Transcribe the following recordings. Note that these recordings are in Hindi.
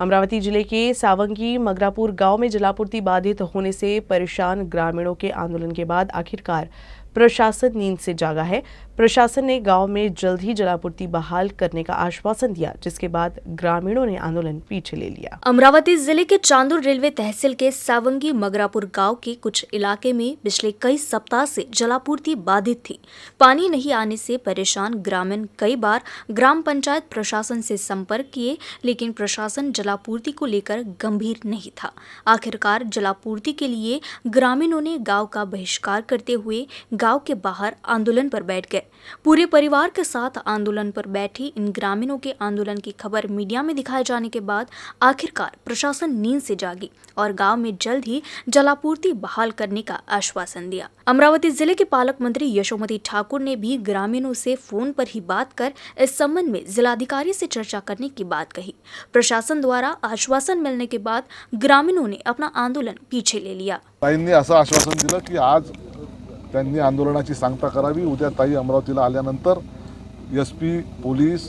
अमरावती जिले के सावंगी मगरापुर गांव में जलापूर्ति बाधित होने से परेशान ग्रामीणों के आंदोलन के बाद आखिरकार प्रशासन नींद से जागा है। प्रशासन ने गांव में जल्द ही जलापूर्ति बहाल करने का आश्वासन दिया, जिसके बाद ग्रामीणों ने आंदोलन पीछे ले लिया। अमरावती जिले के चांदुर रेलवे तहसील के सावंगी मगरापुर गांव के कुछ इलाके में पिछले कई सप्ताह से जलापूर्ति बाधित थी। पानी नहीं आने से परेशान ग्रामीण कई बार ग्राम पंचायत प्रशासन से संपर्क किए, लेकिन प्रशासन जलापूर्ति को लेकर गंभीर नहीं था। आखिरकार जलापूर्ति के लिए ग्रामीणों ने गाँव का बहिष्कार करते हुए गांव के बाहर आंदोलन पर बैठ गए। पूरे परिवार के साथ आंदोलन पर बैठे इन ग्रामीणों के आंदोलन की खबर मीडिया में दिखाए जाने के बाद आखिरकार प्रशासन नींद से जागी और गांव में जल्द ही जलापूर्ति बहाल करने का आश्वासन दिया। अमरावती जिले के पालक मंत्री यशोमती ठाकुर ने भी ग्रामीणों से फोन पर ही बात कर इस संबंध में जिलाधिकारी से चर्चा करने की बात कही। प्रशासन द्वारा आश्वासन मिलने के बाद ग्रामीणों ने अपना आंदोलन पीछे ले लिया। ताईंनी असं आश्वासन दिलं की आज त्यांनी आंदोलनाची सांगता करावी। उद्या ताई अमरावतीला आल्यानंतर एसपी, पोलीस,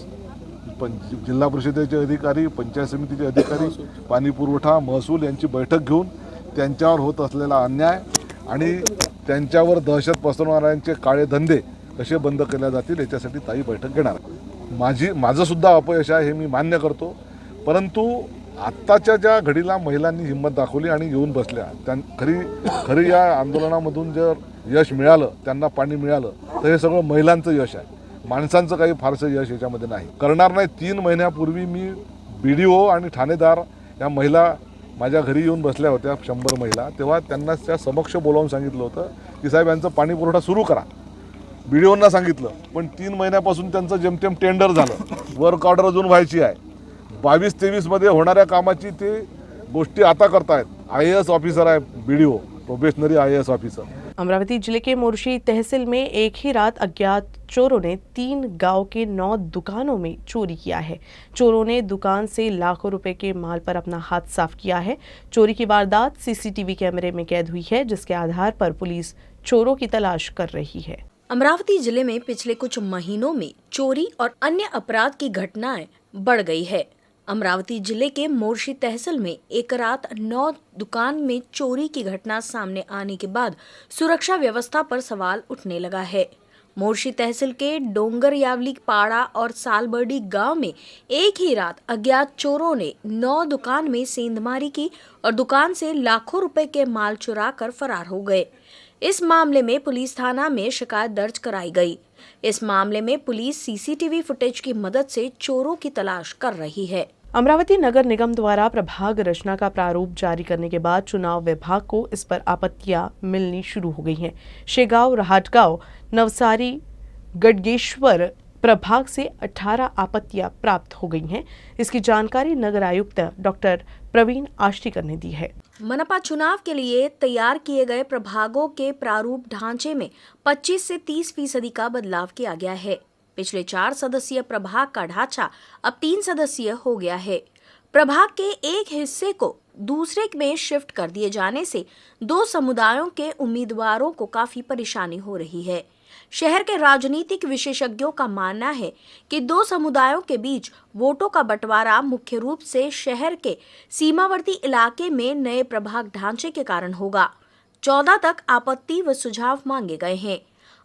जिल्हा परिषदेचे अधिकारी, पंचायत समितीचे अधिकारी, पाणी पुरवठा, महसूल यांची बैठक घेऊन त्यांच्यावर होत असलेला अन्याय आणि त्यांच्यावर दहशत पसरवणाऱ्यांचे काळे धंदे कसे बंद केले जातील याच्यासाठी ताई बैठक घेणार आहे। माझं सुद्धा अपयश आहे हे मी मान्य करतो, परंतु आत्ताच्या ज्या घडीला महिलांनी हिंमत दाखवली आणि येऊन बसल्या, खरी या आंदोलनामधून जर यश मिळालं, त्यांना पाणी मिळालं तर हे सगळं महिलांचं यश आहे। माणसांचं काही फारसं यश याच्यामध्ये नाही। करणार नाही। 3 महिन्यापूर्वी मी BDO आणि ठाणेदार या महिला माझ्या घरी येऊन बसल्या होत्या, 100 महिला। तेव्हा त्यांना त्या समक्ष बोलावून सांगितलं होतं की साहेब यांचं पाणी पुरवठा सुरू करा। BDOंना सांगितलं, पण 3 महिन्यापासून त्यांचं जेमतेम टेंडर झालं, वर्क ऑर्डर अजून व्हायची आहे। 22-23 मध्ये होणाऱ्या कामाची ते गोष्टी आता करतायत। IAS ऑफिसर आहे BDO, probationary IAS officer. Amravati जिले के मोर्शी तहसील में एक ही रात अज्ञात चोरों ने 3 गांव के 9 दुकानों में चोरी किया है। चोरों ने दुकान से लाखों रुपए के माल पर अपना हाथ साफ किया है। चोरी की वारदात CCTV कैमरे में कैद हुई है, जिसके आधार पर पुलिस चोरों की तलाश कर रही है। अमरावती जिले में पिछले कुछ महीनों में चोरी और अन्य अपराध की घटनाएं बढ़ गई है। अमरावती जिले के मोर्शी तहसील में एक रात 9 दुकान में चोरी की घटना सामने आने के बाद सुरक्षा व्यवस्था पर सवाल उठने लगा है। मोर्शी तहसील के डोंगर यावली पाड़ा और सालबर्डी गांव में एक ही रात अज्ञात चोरों ने 9 दुकान में सेंधमारी की और दुकान से लाखों रुपए के माल चुरा कर फरार हो गए। इस मामले में पुलिस थाना में शिकायत दर्ज कराई गई। इस मामले में पुलिस CCTV फुटेज की मदद से चोरों की तलाश कर रही है। अमरावती नगर निगम द्वारा प्रभाग रचना का प्रारूप जारी करने के बाद चुनाव विभाग को इस पर आपत्तियां मिलनी शुरू हो गई हैं। शेगांव, राहटगांव, नवसारी, गडगेश्वर प्रभाग से 18 आपत्तियां प्राप्त हो गई हैं। इसकी जानकारी नगर आयुक्त डॉक्टर प्रवीण आष्टीकर ने दी है। मनपा चुनाव के लिए तैयार किए गए प्रभागों के प्रारूप ढांचे में 25 से 30% का बदलाव किया गया है। पिछले 4 सदस्यीय प्रभाग का ढांचा अब 3 सदस्यीय हो गया है। प्रभाग के एक हिस्से को दूसरे में शिफ्ट कर दिए जाने से 2 समुदायों के उम्मीदवारों को काफी परेशानी हो रही है। शहर के राजनीतिक विशेषज्ञों का मानना है कि 2 समुदायों के बीच वोटों का बंटवारा मुख्य रूप से शहर के सीमावर्ती इलाके में नए प्रभाग ढांचे के कारण होगा। 14 तक आपत्ति व सुझाव मांगे गए हैं।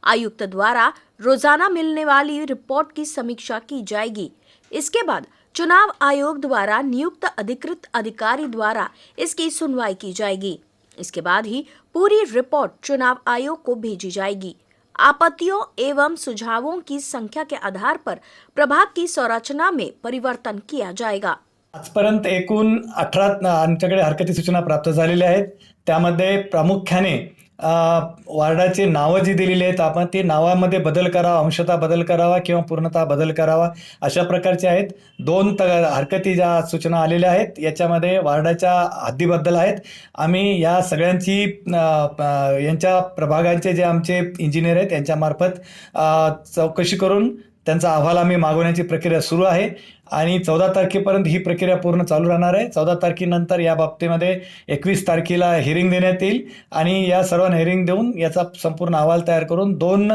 आयुक्त द्वारा रोजाना मिलने वाली रिपोर्ट की समीक्षा की जाएगी। इसके बाद चुनाव आयोग द्वारा नियुक्त अधिकृत अधिकारी द्वारा इसकी सुनवाई की जाएगी। इसके बाद ही पूरी रिपोर्ट चुनाव आयोग को भेजी जाएगी। आपत्तियों एवं सुझावों की संख्या के आधार पर प्रभाग की संरचना में परिवर्तन किया जाएगा। आजपर्यंत एकूण 18 आमच्याकडे हरकती सूचना प्राप्त झालेल्या आहेत। त्यामध्ये प्रामुख्याने वार्डाचे नावं जी दिलेली आहेत, आपण ते नावामध्ये बदल करावा, अंशतः बदल करावा किंवा पूर्णतः बदल करावा अशा प्रकारचे आहेत। 2 हरकती ज्या सूचना आलेल्या आहेत याच्यामध्ये वार्डाच्या हद्दीबद्दल आहेत। आम्ही या सगळ्यांची यांच्या प्रभागांचे जे आमचे इंजिनियर आहेत यांच्यामार्फत चौकशी करून त्यांचा अहवाल आम्ही मागवण्याची प्रक्रिया सुरू आहे आणि 14 तारखेपर्यंत ही प्रक्रिया पूर्ण चालू राहणार आहे. 14 तारखेनंतर या बाबतीमध्ये 21 तारखेला हिअरिंग देण्यात येईल आणि या सर्वांना हिअरिंग देऊन याचा संपूर्ण अहवाल तयार करून 2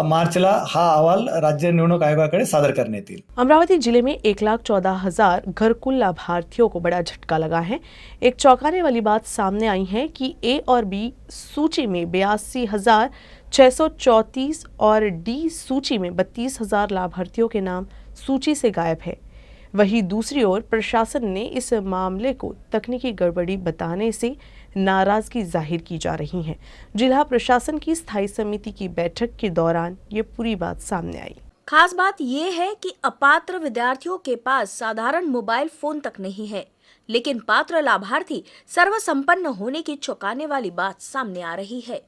मार्चला हा अहवाल राज्य निवडणूक आयोगाकडे सादर करण्यात येईल. अमरावती जिले में 1,14,000 घरकुल लाभार्थियों को बड़ा झटका लगा है. एक चौंकाने वाली बात सामने आई है कि ए और बी सूची में 82,634 और डी सूची में 32,000 लाभार्थियों के नाम सूची से गायब है. वहीं दूसरी ओर प्रशासन ने इस मामले को तकनीकी गड़बड़ी बताने से नाराजगी जाहिर की जा रही है. जिला प्रशासन की स्थायी समिति की बैठक के दौरान ये पूरी बात सामने आई. खास बात यह है कि अपात्र विद्यार्थियों के पास साधारण मोबाइल फोन तक नहीं है, लेकिन पात्र लाभार्थी सर्वसंपन्न होने की चौंकाने वाली बात सामने आ रही है.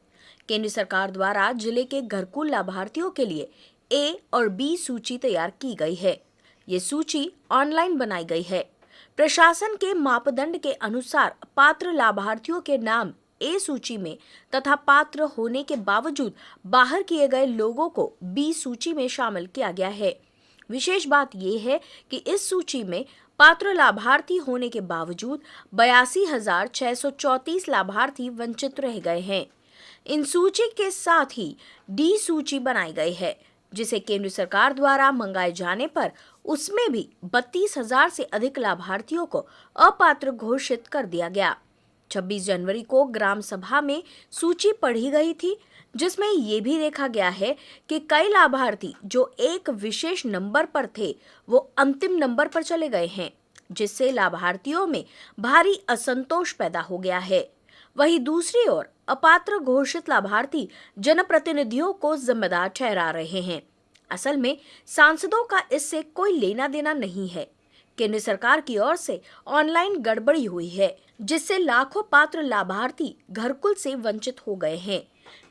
केंद्र सरकार द्वारा जिले के घरकुल लाभार्थियों के लिए ए और बी सूची तैयार की गई है. ये सूची ऑनलाइन बनाई गई है. प्रशासन के मापदंड के अनुसार पात्र लाभार्थियों के नाम ए सूची में तथा पात्र होने के बावजूद बाहर किए गए लोगों को बी सूची में शामिल किया गया है. विशेष बात यह है कि इस सूची में पात्र लाभार्थी होने के बावजूद 82,634 लाभार्थी वंचित रह गए हैं. इन सूची के साथ ही डी सूची बनाई गई है, जिसे केंद्र सरकार द्वारा मंगाए जाने पर उसमें भी 32,000 से अधिक लाभार्थियों को अपात्र घोषित कर दिया गया. 26 जनवरी को ग्राम सभा में सूची पढ़ी गई थी, जिसमें ये भी देखा गया है कि कई लाभार्थी जो एक विशेष नंबर पर थे वो अंतिम नंबर पर चले गए हैं, जिससे लाभार्थियों में भारी असंतोष पैदा हो गया है. वहीं दूसरी ओर अपात्र घोषित लाभार्थी जनप्रतिनिधियों को जिम्मेदार ठहरा रहे हैं. असल में सांसदों का इससे कोई लेना देना नहीं है. केंद्र सरकार की ओर से ऑनलाइन गड़बड़ी हुई है, जिससे लाखों पात्र लाभार्थी घरकुल से वंचित हो गए हैं.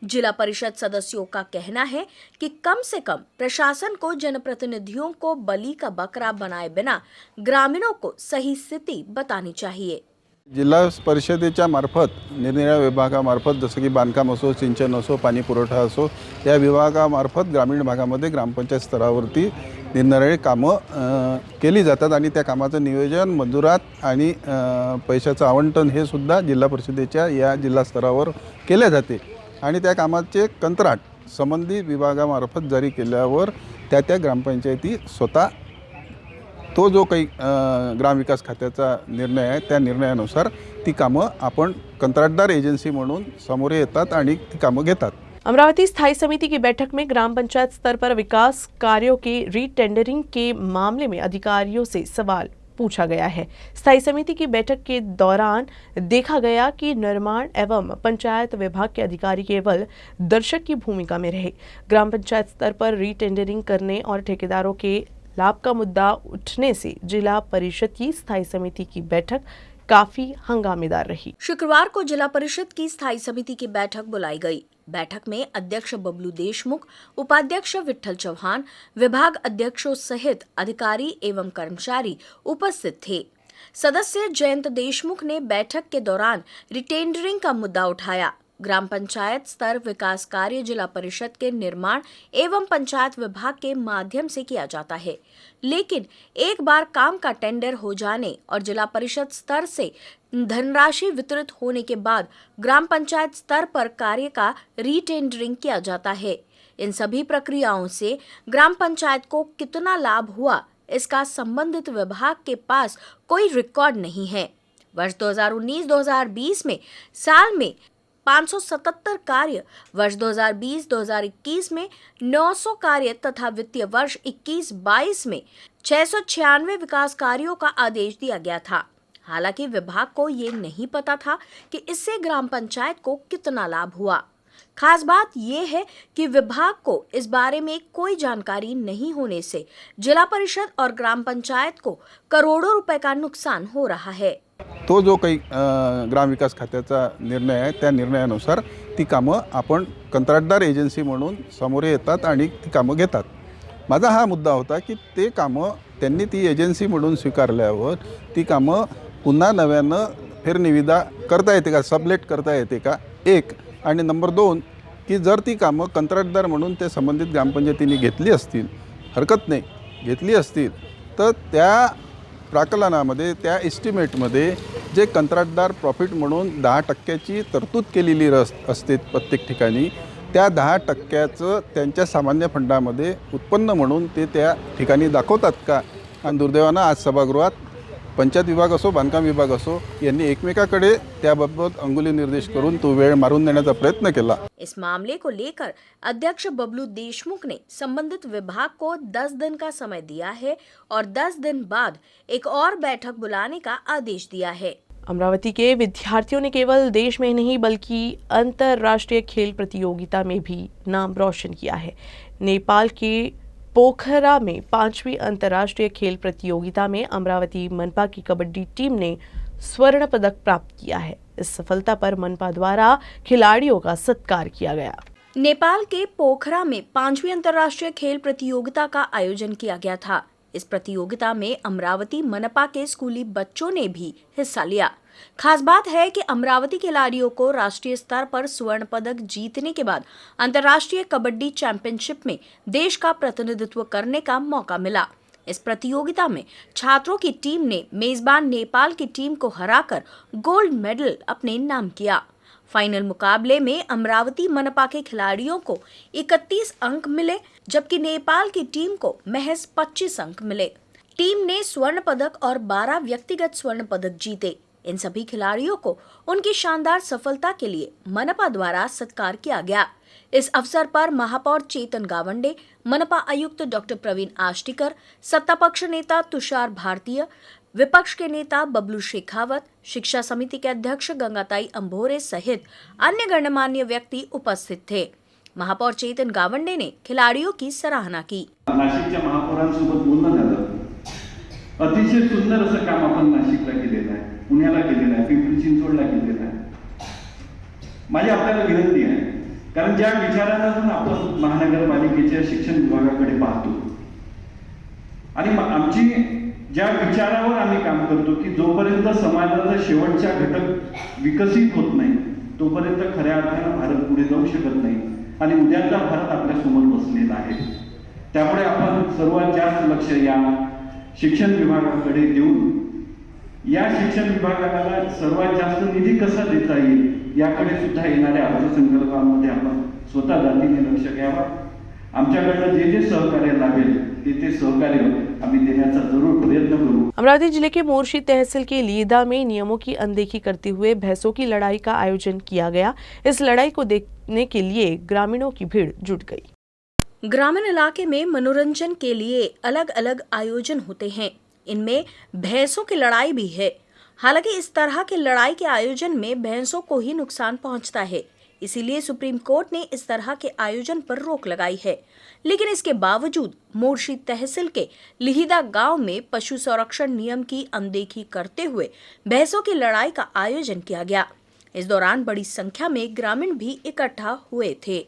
जिला परिषद सदस्यों का कहना है कि कम से कम प्रशासन को जनप्रतिनिधियों को बलि का बकरा बनाए बिना ग्रामीणों को सही स्थिति बतानी चाहिए. जिल्हा परिषदेच्या मार्फत निरनिराळ्या विभागामार्फत जसं की बांधकाम असो, सिंचन असो, पाणी पुरवठा असो, या विभागामार्फत ग्रामीण भागामध्ये ग्रामपंचायत स्तरावरती निरनिराळी कामं केली जातात आणि त्या कामाचं नियोजन, मंजुरात आणि पैशाचं आवंटन हे सुद्धा जिल्हा परिषदेच्या या जिल्हा स्तरावर केले जाते आणि त्या कामाचे कंत्राट संबंधित विभागामार्फत जारी केल्यावर त्या ग्रामपंचायती स्वतः तो जो काही ग्रामविकास खात्याचा निर्णय आहे त्या निर्णयानुसार ती कामं आपण कंत्राटदार एजन्सी म्हणून समोर येतात आणि ती कामं घेतात. अमरावती स्थायी समिति की बैठक में ग्राम पंचायत स्तर पर विकास कार्यों के रीटेंडरिंग के मामले में अधिकारियों से सवाल पूछा गया है. स्थायी समिति की बैठक के दौरान देखा गया कि निर्माण एवं पंचायत विभाग के अधिकारी केवल दर्शक की भूमिका में रहे. ग्राम पंचायत स्तर पर रीटेंडरिंग करने और ठेकेदारों के लाभ का मुद्दा उठने से जिला परिषद की स्थायी समिति की बैठक काफी हंगामेदार रही. शुक्रवार को जिला परिषद की स्थायी समिति की बैठक बुलाई गई. बैठक में अध्यक्ष बबलू देशमुख, उपाध्यक्ष विठल चौहान, विभाग अध्यक्षों सहित अधिकारी एवं कर्मचारी उपस्थित थे. सदस्य जयंत देशमुख ने बैठक के दौरान रिटेंडरिंग का मुद्दा उठाया. ग्राम पंचायत स्तर विकास कार्य जिला परिषद के निर्माण एवं पंचायत विभाग के माध्यम से किया जाता है, लेकिन एक बार काम का टेंडर हो जाने और जिला परिषद स्तर से धनराशि वितरित होने के बाद ग्राम पंचायत स्तर पर कार्य का रीटेंडरिंग किया जाता है. इन सभी प्रक्रियाओं से ग्राम पंचायत को कितना लाभ हुआ, इसका संबंधित विभाग के पास कोई रिकॉर्ड नहीं है. वर्ष 2019-2020 में साल में 577 कार्य, वर्ष 2020-2021 में 900 कार्य तथा वित्तीय वर्ष 21-22 में 696 विकास कार्यों का आदेश दिया गया था. हालांकि विभाग को ये नहीं पता था कि इससे ग्राम पंचायत को कितना लाभ हुआ. खास बात यह है कि विभाग को इस बारे में कोई जानकारी नहीं होने से जिला परिषद और ग्राम पंचायत को करोड़ों रुपए का नुकसान हो रहा है. तो जो काही ग्रामविकास खात्याचा निर्णय आहे त्या निर्णयानुसार ती कामं आपण कंत्राटदार एजन्सी म्हणून समोर येतात आणि ती कामं घेतात. माझा हा मुद्दा होता की ते कामं त्यांनी ती एजन्सी म्हणून स्वीकारल्यावर ती कामं पुन्हा नव्यानं फेरनिविदा करता येते का, सबलेट करता येते का, एक. आणि नंबर 2 की जर ती कामं कंत्राटदार म्हणून ते संबंधित ग्रामपंचायतींनी घेतली असतील हरकत नाही घेतली असतील तर त्या प्राकलनामध्ये त्या एस्टिमेटमध्ये जे कंत्राटदार प्रॉफिट म्हणून 10% तरतूद केलेली असते प्रत्येक ठिकाणी, त्या 10%चं त्यांच्या सामान्य फंडामध्ये उत्पन्न म्हणून ते त्या ठिकाणी दाखवतात का? आणि दुर्दैवानं आज सभागृहात पंचायत विभाग असो बांधकाम विभाग असो यांनी एकमेकाकडे त्याबाबत अंगुली निर्देश करून तो वेळ मारून देण्याचा प्रयत्न केला। इस मामले को लेकर अध्यक्ष बबलू देशमुख ने संबंधित विभाग को 10 दिन का समय दिया है और 10 दिन बाद एक और बैठक बुलाने का आदेश दिया है। अमरावती के विद्यार्थियों ने केवल देश में नहीं बल्कि अंतर्राष्ट्रीय खेल प्रतियोगिता में भी नाम रोशन किया है। नेपाल के पोखरा में 5वीं अंतर्राष्ट्रीय खेल प्रतियोगिता में अमरावती मनपा की कबड्डी टीम ने स्वर्ण पदक प्राप्त किया है। इस सफलता पर मनपा द्वारा खिलाड़ियों का सत्कार किया गया। नेपाल के पोखरा में 5वीं अंतर्राष्ट्रीय खेल प्रतियोगिता का आयोजन किया गया था। इस प्रतियोगिता में अमरावती मनपा के स्कूली बच्चों ने भी हिस्सा लिया। खास बात है कि अमरावती खिलाड़ियों को राष्ट्रीय स्तर पर स्वर्ण पदक जीतने के बाद अंतर्राष्ट्रीय कबड्डी चैंपियनशिप में देश का प्रतिनिधित्व करने का मौका मिला। इस प्रतियोगिता में छात्रों की टीम ने मेजबान नेपाल की टीम को हराकर गोल्ड मेडल अपने नाम किया। फाइनल मुकाबले में अमरावती मनपा के खिलाड़ियों को 31 अंक मिले, जबकि नेपाल की टीम को महज 25 अंक मिले। टीम ने स्वर्ण पदक और 12 व्यक्तिगत स्वर्ण पदक जीते। इन सभी खिलाड़ियों को उनकी शानदार सफलता के लिए मनपा द्वारा सत्कार किया गया। इस अवसर पर महापौर चेतन गावंडे, मनपा आयुक्त डॉक्टर प्रवीण आष्टीकर, सत्तापक्ष नेता तुषार भारतीय, विपक्ष के नेता बबलू शेखावत, शिक्षा समिति के अध्यक्ष गंगाताई अंभोरे सहित अन्य गणमान्य व्यक्ति उपस्थित थे। महापौर चेतन गावंडे ने खिलाड़ियों की सराहना की। नाशिकच्या महापौरांसोबत बोलणं झालं, अतिशय सुंदर असं काम आपण नाशिकला केलेलं आहे, पुण्याला केलेलं आहे, पिंपरी चिंचवडला केलेलं आहे। माझी आपल्याला विनंती आहे, कारण ज्या विचारांतून आपण महानगरपालिकेच्या शिक्षण विभागाकडे पाहतो आणि आमची ज्या विचारावर आम्ही काम करतो की जोपर्यंत समाजाचा शेवटचा घटक विकसित होत नाही तोपर्यंत खऱ्या अर्थानं भारत पुढे जाऊ शकत नाही आणि उद्याचा भारत आपल्या समोर बसलेला आहे। त्यामुळे आपण सर्वात जास्त लक्ष या शिक्षण विभागाकडे देऊन या शिक्षण विभागाला सर्वात जास्त निधी कसा देता येईल याकडे सुद्धा येणाऱ्या अर्थसंकल्पामध्ये आपण स्वतः जातीने लक्ष घ्यावं। आमच्याकडनं जे जे सहकार्य लागेल ते सहकार्य आम्ही देण्याचा जरूर प्रयत्न करू। अमरावती जिले के मोर्शी तहसील के लीदा में नियमों की अनदेखी करते हुए भैंसों की लड़ाई का आयोजन किया गया। इस लड़ाई को देखने के लिए ग्रामीणों की भीड़ जुट गई। ग्रामीण इलाके में मनोरंजन के लिए अलग अलग आयोजन होते हैं, इनमें भैंसों की लड़ाई भी है। हालांकि इस तरह के लड़ाई के आयोजन में भैंसों को ही नुकसान पहुंचता है, इसीलिए सुप्रीम कोर्ट ने इस तरह के आयोजन पर रोक लगाई है। लेकिन इसके बावजूद मोर्शी तहसील के लिहिदा गांव में पशु संरक्षण नियम की अनदेखी करते हुए भैंसों की लड़ाई का आयोजन किया गया। इस दौरान बड़ी संख्या में ग्रामीण भी इकट्ठा हुए थे।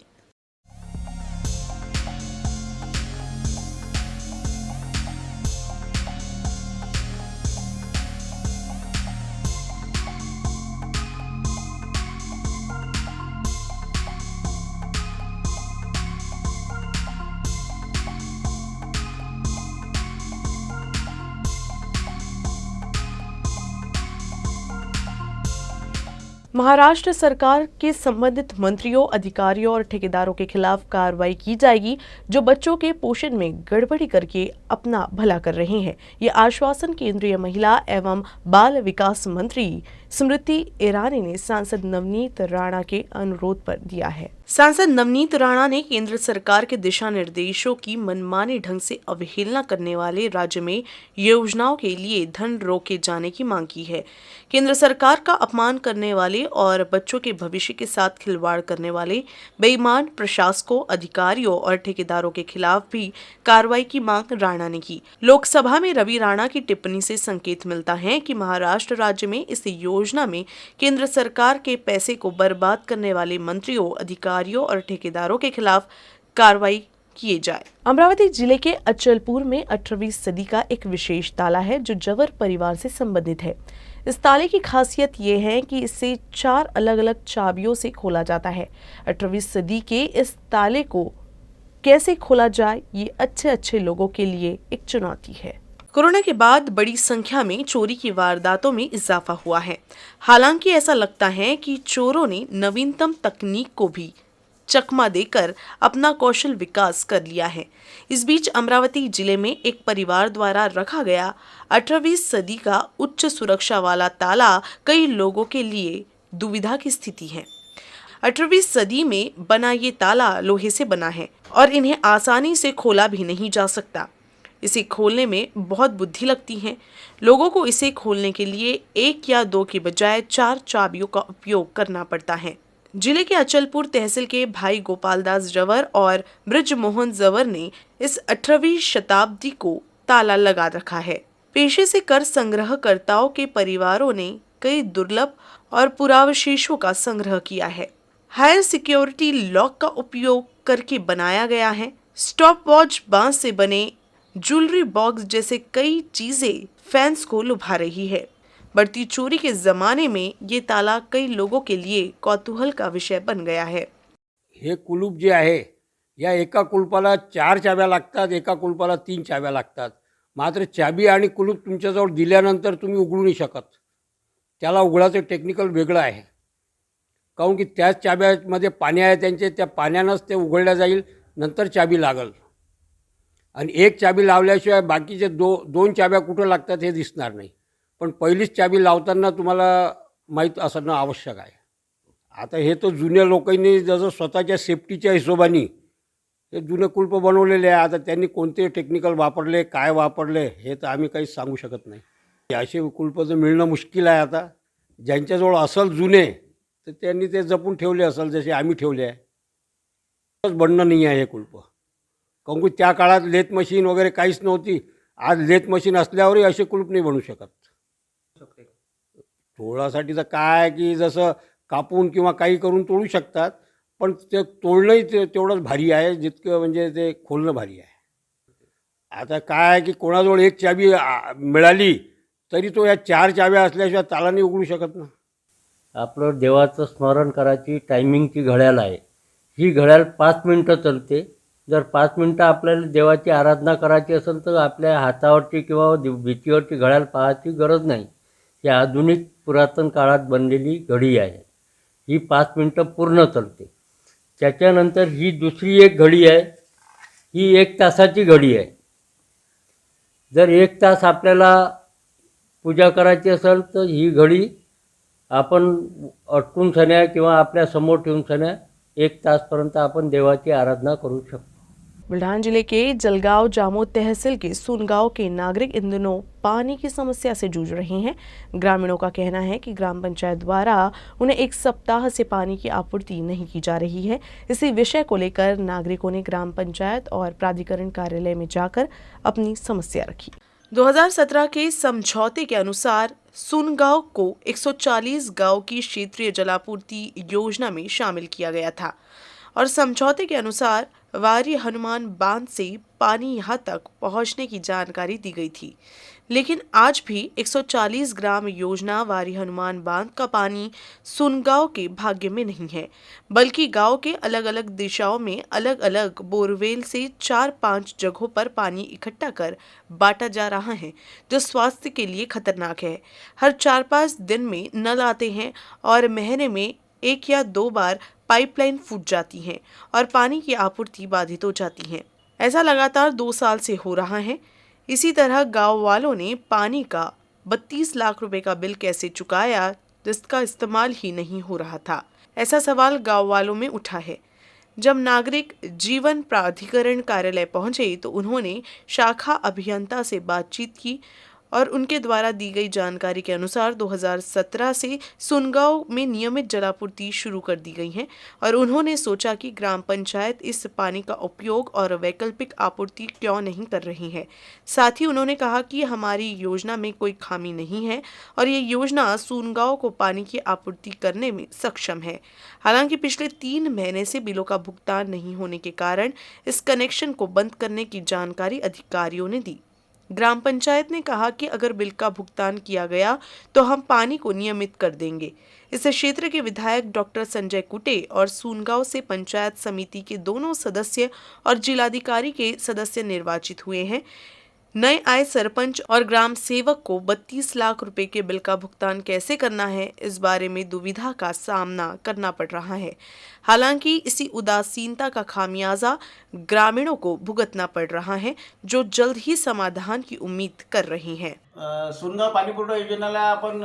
महाराष्ट्र सरकार के संबंधित मंत्रियों, अधिकारियों और ठेकेदारों के खिलाफ कार्रवाई की जाएगी जो बच्चों के पोषण में गड़बड़ी करके अपना भला कर रहे हैं। ये आश्वासन केंद्रीय महिला एवं बाल विकास मंत्री स्मृति ईरानी ने सांसद नवनीत राणा के अनुरोध पर दिया है। सांसद नवनीत राणा ने केंद्र सरकार के दिशा निर्देशों की मनमाने ढंग से अवहेलना करने वाले राज्य में योजनाओं के लिए धन रोके जाने की मांग की है। केंद्र सरकार का अपमान करने वाले और बच्चों के भविष्य के साथ खिलवाड़ करने वाले बेईमान प्रशासकों, अधिकारियों और ठेकेदारों के खिलाफ भी कार्रवाई की मांग राणा ने की। लोकसभा में रवि राणा की टिप्पणी से संकेत मिलता है कि महाराष्ट्र राज्य में इस योजना में केंद्र सरकार के पैसे को बर्बाद करने वाले मंत्रियों, अधिकारियों और ठेकेदारों के खिलाफ कार्रवाई किए जाए। अमरावती जिले के अचलपुर में 18वीं सदी का एक विशेष ताला है जो जवर परिवार से संबंधित है। इस ताले की खासियत ये है कि इसे 4 अलग अलग चाबियों से खोला जाता है। 18वीं सदी के इस ताले को कैसे खोला जाए, ये अच्छे लोगों के लिए एक चुनौती है। कोरोना के बाद बड़ी संख्या में चोरी की वारदातों में इजाफा हुआ है। हालांकि ऐसा लगता है कि चोरों ने नवीनतम तकनीक को भी चकमा देकर अपना कौशल विकास कर लिया है। इस बीच अमरावती जिले में एक परिवार द्वारा रखा गया 18वीं सदी का उच्च सुरक्षा वाला ताला कई लोगों के लिए दुविधा की स्थिति है। 18वीं सदी में बना ये ताला लोहे से बना है और इन्हें आसानी से खोला भी नहीं जा सकता। इसे खोलने में बहुत बुद्धि लगती है। लोगों को इसे खोलने के लिए 1 या 2 की बजाय 4 चाबियों का उपयोग करना पड़ता है। जिले के अचलपुर तहसील के भाई गोपाल दास जवर और ब्रजमोहन जवर ने इस 18वीं शताब्दी को ताला लगा रखा है। पेशे से कर संग्रहकर्ताओं के परिवारों ने कई दुर्लभ और पुरावशेषों का संग्रह किया है। हायर सिक्योरिटी लॉक का उपयोग करके बनाया गया है। स्टॉप वॉच, बांस से बने ज्वेलरी बॉक्स जैसे कई चीजें फैंस को लुभा रही है। बढ़ती चोरी के जमाने में ये ताला कई लोगों के लिए कौतूहल का विषय बन गया है। हे कुलूप जे आहे, या एका कुलपाला 4 चाव्या लागतात, एका कुलपाला 3 चाव्या लागतात. मात्र चाबी आणि कुलूप तुमच्याजवळ दिल्यानंतर तुम्ही उघडू नाही शकत. त्याला उघडाचं टेक्निकल वेगळं आहे. काहून की त्याच चाब्यामध्ये पाणी आहे त्यांचे, त्या पाण्यानंच ते उघडल्या जाईल, नंतर चाबी लागल. आणि एक चाबी लावल्याशिवाय बाकीचे दोन चाब्या कुठं लागतात हे दिसणार नाही. पण पहिलीच चाबी लावताना तुम्हाला माहीत असणं आवश्यक आहे. आता हे तर जुन्या लोकांनी जसं स्वतःच्या सेफ्टीच्या हिशोबाने हे जुने कुलप बनवलेले आहे. आता त्यांनी कोणते टेक्निकल वापरले, काय वापरले हे तर आम्ही काही सांगू शकत नाही. असे कुलपं मिळणं मुश्किल आहे. आता ज्यांच्याजवळ असेल जुने तर त्यांनी ते जपून ठेवले असेल, जसे आम्ही ठेवले आहे. बनणं नाही आहे हे कुलप. काहून की त्या काळात लेथ मशीन वगैरे काहीच नव्हती. आज लेथ मशीन असल्यावरही असे कुलूप नाही बनू शकत. तोडासाठी तर काय की जसं कापून किंवा काही करून तोडू शकतात, पण ते तोडणंही तेवढंच भारी आहे जितकं म्हणजे ते खोलणं भारी आहे. आता काय आहे की कोणाजवळ एक चाबी मिळाली तरी तो या 4 चाव्या असल्याशिवाय ताला नाही उघडू शकत ना. आपलं देवाचं स्मरण करायची टायमिंगची घड्याळ आहे. ही घड्याळ 5 मिनटं चालते. जर 5 मिनटं आपल्याला देवाची आराधना करायची असेल तर आपल्या हातावरची किंवा भिंतीवरची घड्याळ पाहायची गरज नाही. ही आधुनिक पुरातन काळात बनलेली घडी आहे. ही 5 मिनटं पूर्ण चालते. त्याच्यानंतर ही दुसरी एक घडी आहे, ही 1 तासाची घडी आहे. जर 1 तास आपल्याला पूजा करायची असेल तर ही घडी आपण अटकून सण्या किंवा आपल्या समोर ठेवून सण्या 1 तासपर्यंत आपण देवाची आराधना करू शकतो. बुल्ढाना जिले के जलगांव जामोद तहसील के सुनगांव के नागरिक इन दिनों पानी की समस्या से जूझ रहे हैं। ग्रामीणों का कहना है कि ग्राम पंचायत द्वारा उन्हें 1 सप्ताह से पानी की आपूर्ति नहीं की जा रही है। इसी विषय को लेकर नागरिकों ने ग्राम पंचायत और प्राधिकरण कार्यालय में जाकर अपनी समस्या रखी। 2017 के समझौते के अनुसार सुनगांव को 140 गांव की क्षेत्रीय जलापूर्ति योजना में शामिल किया गया था और समझौते के अनुसार वारी हनुमान बांध से पानी यहां तक पहुंचने की जानकारी दी गई थी। लेकिन आज भी 140 ग्राम योजना वारी हनुमान बांध का पानी सुनगांव के भाग्य में नहीं है, बल्कि गांव के अलग अलग दिशाओं में अलग अलग बोरवेल से 4-5 जगहों पर पानी इकट्ठा कर बांटा जा रहा है, जो स्वास्थ्य के लिए खतरनाक है। हर 4-5 दिन में नल आते हैं और महीने में 1 या 2 बार पाइपलाइन फूट जाती है और पानी की आपूर्ति बाधित हो जाती है। ऐसा लगातार 2 साल से हो रहा है। इसी तरह गांव वालों ने पानी का 32 लाख रुपए का बिल कैसे चुकाया, जिसका इस्तेमाल ही नहीं हो रहा था। ऐसा सवाल गांव वालों में उठा है। जब नागरिक जीवन प्राधिकरण कार्यालय पहुंचे तो उन्होंने शाखा अभियंता से बातचीत की और उनके द्वारा दी गई जानकारी के अनुसार 2017 से सुनगांव में नियमित जलापूर्ति शुरू कर दी गई है और उन्होंने सोचा कि ग्राम पंचायत इस पानी का उपयोग और वैकल्पिक आपूर्ति क्यों नहीं कर रही है। साथ ही उन्होंने कहा कि हमारी योजना में कोई खामी नहीं है और ये योजना सुनगांव को पानी की आपूर्ति करने में सक्षम है। हालांकि पिछले 3 महीने से बिलों का भुगतान नहीं होने के कारण इस कनेक्शन को बंद करने की जानकारी अधिकारियों ने दी। ग्राम पंचायत ने कहा कि अगर बिल का भुगतान किया गया तो हम पानी को नियमित कर देंगे। इस क्षेत्र के विधायक डॉक्टर संजय कुटे और सूनगांव से पंचायत समिति के दोनों सदस्य और जिलाधिकारी के सदस्य निर्वाचित हुए हैं। नए आए सरपंच और ग्राम सेवक को 32 लाख रुपए के बिल का भुगतान कैसे करना है, इस बारे में दुविधा का सामना करना पड़ रहा है। हालांकि इसी उदासीनता का खामियाजा ग्रामीणों को भुगतना पड़ रहा है, जो जल्द ही समाधान की उम्मीद कर रही हैं। सुनगाव पाणीपुरवठा योजनेला आपण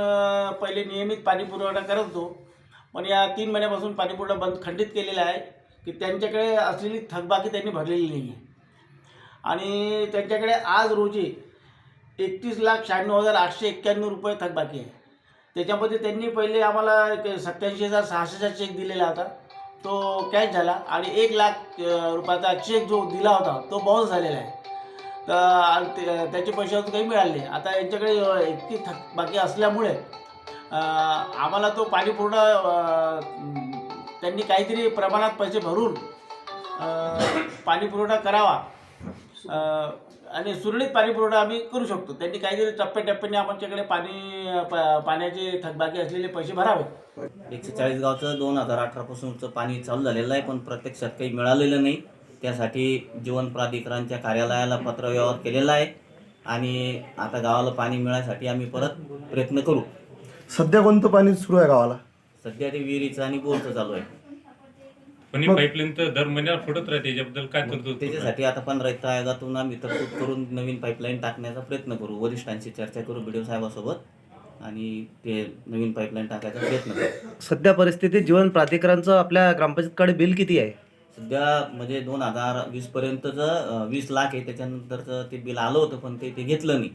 पहिले नियमित पाणीपुरवठा करत होतो, पण या 3 महिन्यापासून पाणीपुरवठा बंद खंडित केलेला आहे की त्यांच्याकडे असलेली थकबाकी त्यांनी भरलेली नाही आहे आणि त्यांच्याकडे आज रोजी 31,96,891 रुपये थकबाकी आहे। त्याच्यामध्ये त्यांनी पहिले आम्हाला 87,600चा चेक दिलेला होता, तो कॅश झाला आणि 1 लाख रुपयाचा चेक जो दिला होता तो बाउन्स झालेला आहे। तर त्याचे पैसे अजून काही मिळाले नाही। आता यांच्याकडे इतकी थकबाकी असल्यामुळे आम्हाला तो पाणीपुरवठा त्यांनी काहीतरी प्रमाणात पैसे भरून पाणीपुरवठा करावा आणि सुरळीत पाणीपुरवठा आम्ही करू शकतो। त्यांनी काहीतरी टप्प्याटप्प्याने आमच्याकडे पाण्याचे थकबाकी असलेले पैसे भरावे। 140 गावचं 2018 पासूनचं पाणी चालू झालेलं आहे, पण प्रत्यक्षात काही मिळालेलं नाही। त्यासाठी जीवन प्राधिकरणच्या कार्यालयाला पत्रव्यवहार केलेला आहे आणि आता गावाला पाणी मिळण्यासाठी आम्ही परत प्रयत्न करू। सध्या कोणतं पाणी सुरू आहे गावाला? सध्या ते विहिरीचं आणि बोरचं चालू आहे। पण पाईपलाईन तर दर महिन्याला फुटत राहते, त्याच्याबद्दल काय तरतूद? त्याच्यासाठी आता 15 आयोगातून आम्ही तरतूद करून नवीन पाईपलाईन टाकण्याचा प्रयत्न करू। वरिष्ठांशी चर्चा करू BDO साहेबासोबत आणि ते नवीन पाईपलाईन टाकायचा प्रयत्न करू। सध्या परिस्थितीत जीवन प्राधिकरणचं आपल्या ग्रामपंचायतकडे बिल किती आहे? सध्या म्हणजे 2020 पर्यंतचं 20 लाख आहे, त्याच्यानंतरचं ते बिल आलं होतं पण ते घेतलं नाही।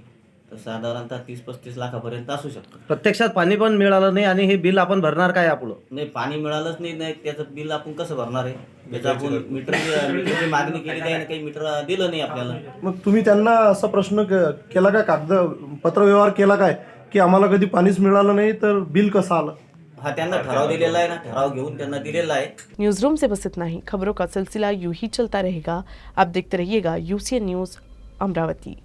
तर साधारणतः 30-35 लाखापर्यंत असू शकतं। प्रत्यक्षात पाणी पण मिळालं नाही आणि हे बिल आपण भरणार काय यापुढं? नाही, पाणी मिळालंच नाही, त्याचं बिल आपण कसं भरणार आहे? त्याचं आपण मीटरची मागणी केली आहे आणि काही मीटर दिलं नाही आपल्याला। मग तुम्ही त्यांना असा प्रश्न केला काय, पत्रव्यवहार केला काय की आम्हाला कधी पाणीच मिळालं नाही तर बिल कसं आलं? हा, त्यांना ठराव दिलेला आहे ना, ठराव घेऊन त्यांना दिलेला आहे। न्यूज रूम से बस इतना ही। खबरों का सिलसिला यूं ही चलता रहेगा। आप देखते रहिएगा UCN न्यूज अमरावती।